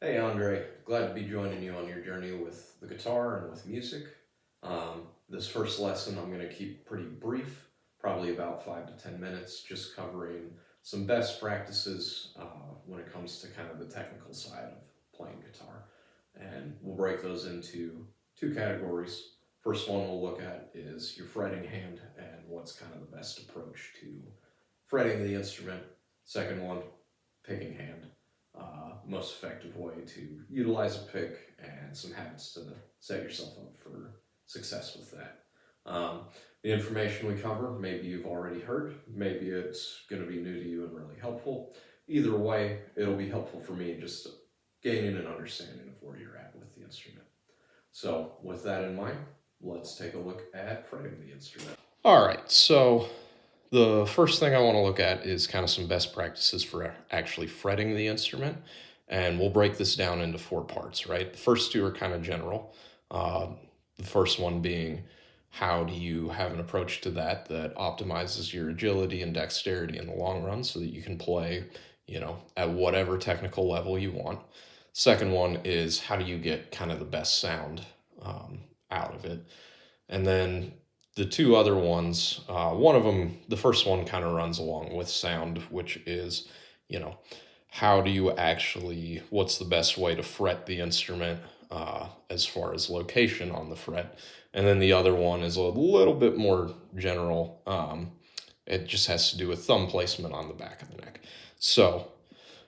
Hey Andrei, glad to be joining you on your journey with the guitar and with music. This first lesson I'm going to keep pretty brief, probably about 5 to 10 minutes, just covering some best practices when it comes to kind of the technical side of playing guitar. And we'll break those into two categories. First one we'll look at is your fretting hand and what's kind of the best approach to fretting the instrument. Second one, picking hand, most effective way to utilize a pick and some habits to set yourself up for success with that. The information we cover, maybe you've already heard, maybe it's going to be new to you and really helpful. Either way, it'll be helpful for me just gaining an understanding of where you're at with the instrument. So, with that in mind, let's take a look at fretting the instrument. All right, so the first thing I want to look at is kind of some best practices for actually fretting the instrument. And we'll break this down into four parts, right? The first two are kind of general. The first one being how do you have an approach to that optimizes your agility and dexterity in the long run so that you can play, at whatever technical level you want. Second one is how do you get kind of the best sound out of it. And then the two other ones, one of them, the first one kind of runs along with sound, which is, how do you actually, what's the best way to fret the instrument as far as location on the fret? And then the other one is a little bit more general. It just has to do with thumb placement on the back of the neck. So,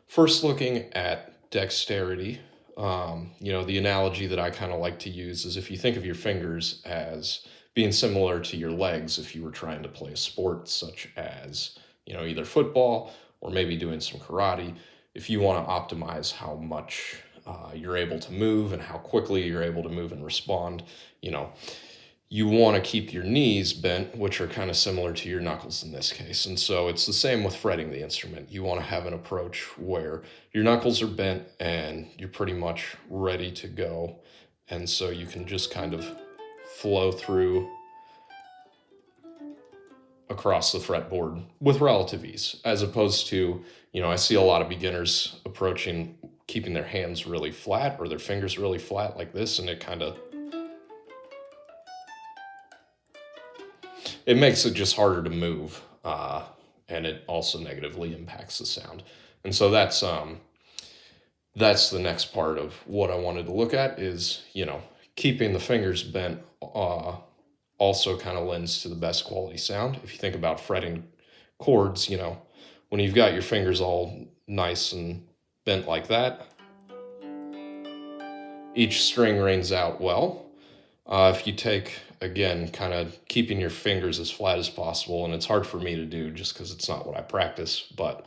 first looking at dexterity, the analogy that I kind of like to use is if you think of your fingers as being similar to your legs if you were trying to play a sport such as, either football or maybe doing some karate. If you want to optimize how much you're able to move and how quickly you're able to move and respond, you want to keep your knees bent, which are kind of similar to your knuckles in this case. And so it's the same with fretting the instrument. You want to have an approach where your knuckles are bent and you're pretty much ready to go. And so you can just kind of flow through across the fretboard with relative ease, as opposed to, I see a lot of beginners approaching keeping their hands really flat or their fingers really flat like this, and it makes it just harder to move, and it also negatively impacts the sound. And so that's the next part of what I wanted to look at is, keeping the fingers bent also kind of lends to the best quality sound. If you think about fretting chords, when you've got your fingers all nice and bent like that, each string rings out well. If you take, again, kind of keeping your fingers as flat as possible, and it's hard for me to do just because it's not what I practice, but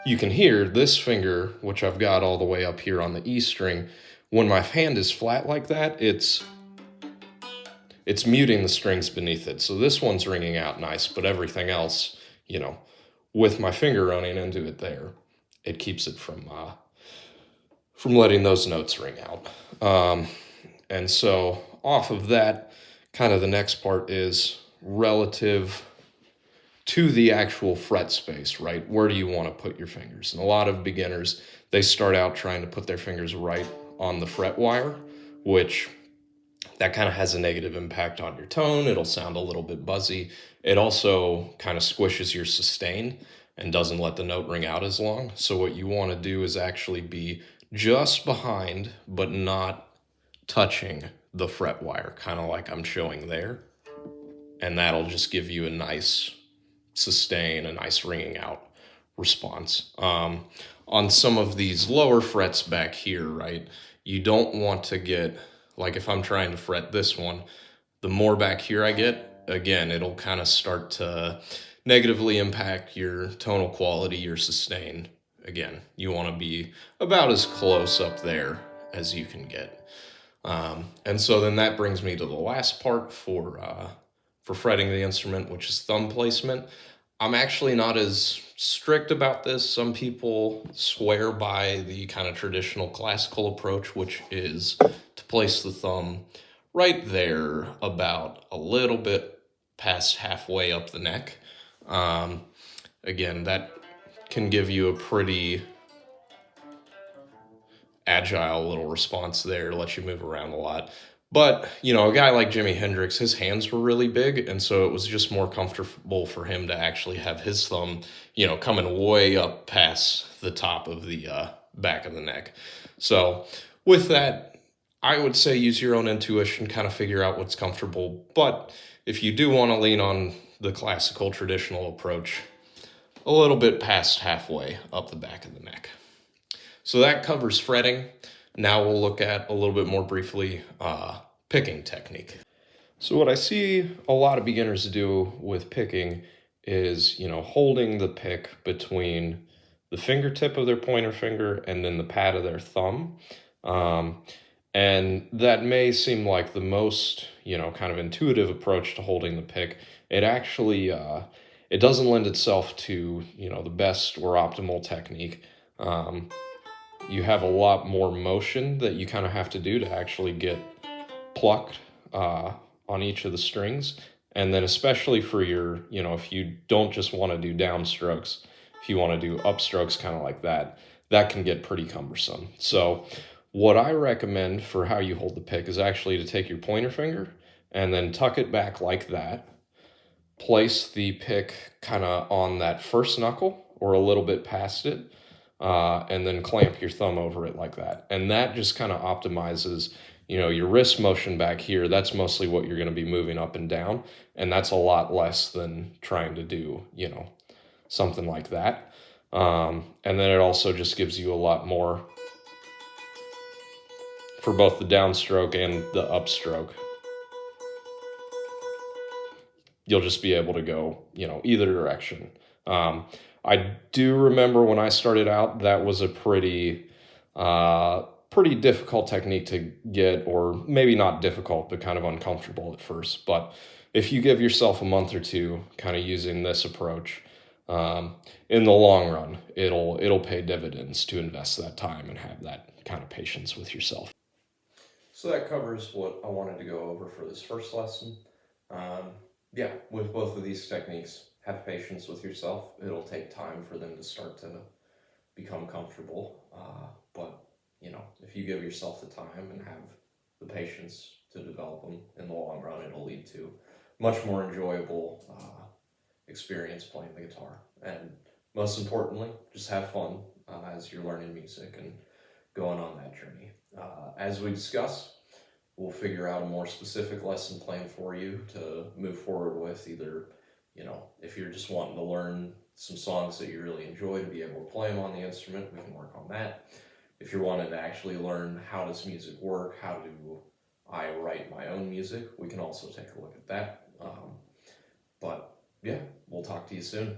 you can hear this finger, which I've got all the way up here on the E string, when my hand is flat like that, it's muting the strings beneath it. So this one's ringing out nice, but everything else, with my finger running into it there, it keeps it from letting those notes ring out. And so off of that, kind of the next part is relative to the actual fret space, right? Where do you want to put your fingers? And a lot of beginners, they start out trying to put their fingers right on the fret wire, which that kind of has a negative impact on your tone. It'll sound a little bit buzzy. It also kind of squishes your sustain and doesn't let the note ring out as long. So what you want to do is actually be just behind, but not touching the fret wire, kind of like I'm showing there. And that'll just give you a nice sustain, a nice ringing out response. On some of these lower frets back here, right, you don't want to get, like if I'm trying to fret this one, the more back here I get, again, it'll kind of start to negatively impact your tonal quality, your sustain. Again, you want to be about as close up there as you can get. And so then that brings me to the last part for fretting the instrument, which is thumb placement. I'm actually not as strict about this. Some people swear by the kind of traditional classical approach, which is to place the thumb right there, about a little bit past halfway up the neck. Again, that can give you a pretty agile little response there, lets you move around a lot. But, you know, a guy like Jimi Hendrix, his hands were really big, and so it was just more comfortable for him to actually have his thumb, you know, coming way up past the top of the back of the neck. So, with that, I would say use your own intuition, kind of figure out what's comfortable. But if you do want to lean on the classical traditional approach, a little bit past halfway up the back of the neck. So that covers fretting. Now we'll look at a little bit more briefly picking technique. So what I see a lot of beginners do with picking is, you know, holding the pick between the fingertip of their pointer finger and then the pad of their thumb. Um, and that may seem like the most, you know, kind of intuitive approach to holding the pick. It actually, it doesn't lend itself to, you know, the best or optimal technique. Um, you have a lot more motion that you kind of have to do to actually get plucked on each of the strings. And then especially for your, you know, if you don't just want to do downstrokes, if you want to do upstrokes kind of like that, that can get pretty cumbersome. So what I recommend for how you hold the pick is actually to take your pointer finger and then tuck it back like that. Place the pick kind of on that first knuckle or a little bit past it, and then clamp your thumb over it like that. And that just kind of optimizes, you know, your wrist motion back here. That's mostly what you're going to be moving up and down. And that's a lot less than trying to do, you know, something like that. And then it also just gives you a lot more for both the downstroke and the upstroke. You'll just be able to go, you know, either direction. I do remember when I started out, that was a pretty difficult technique to get, or maybe not difficult, but kind of uncomfortable at first. But if you give yourself a month or two kind of using this approach, in the long run, it'll pay dividends to invest that time and have that kind of patience with yourself. So that covers what I wanted to go over for this first lesson. Um, yeah, with both of these techniques, have patience with yourself. It'll take time for them to start to become comfortable. But, you know, if you give yourself the time and have the patience to develop them in the long run, it'll lead to much more enjoyable experience playing the guitar. And most importantly, just have fun as you're learning music and going on that journey. As we discussed, we'll figure out a more specific lesson plan for you to move forward with. Either, you know, if you're just wanting to learn some songs that you really enjoy to be able to play them on the instrument, we can work on that. If you're wanting to actually learn how does music work, how do I write my own music, we can also take a look at that. But yeah, we'll talk to you soon.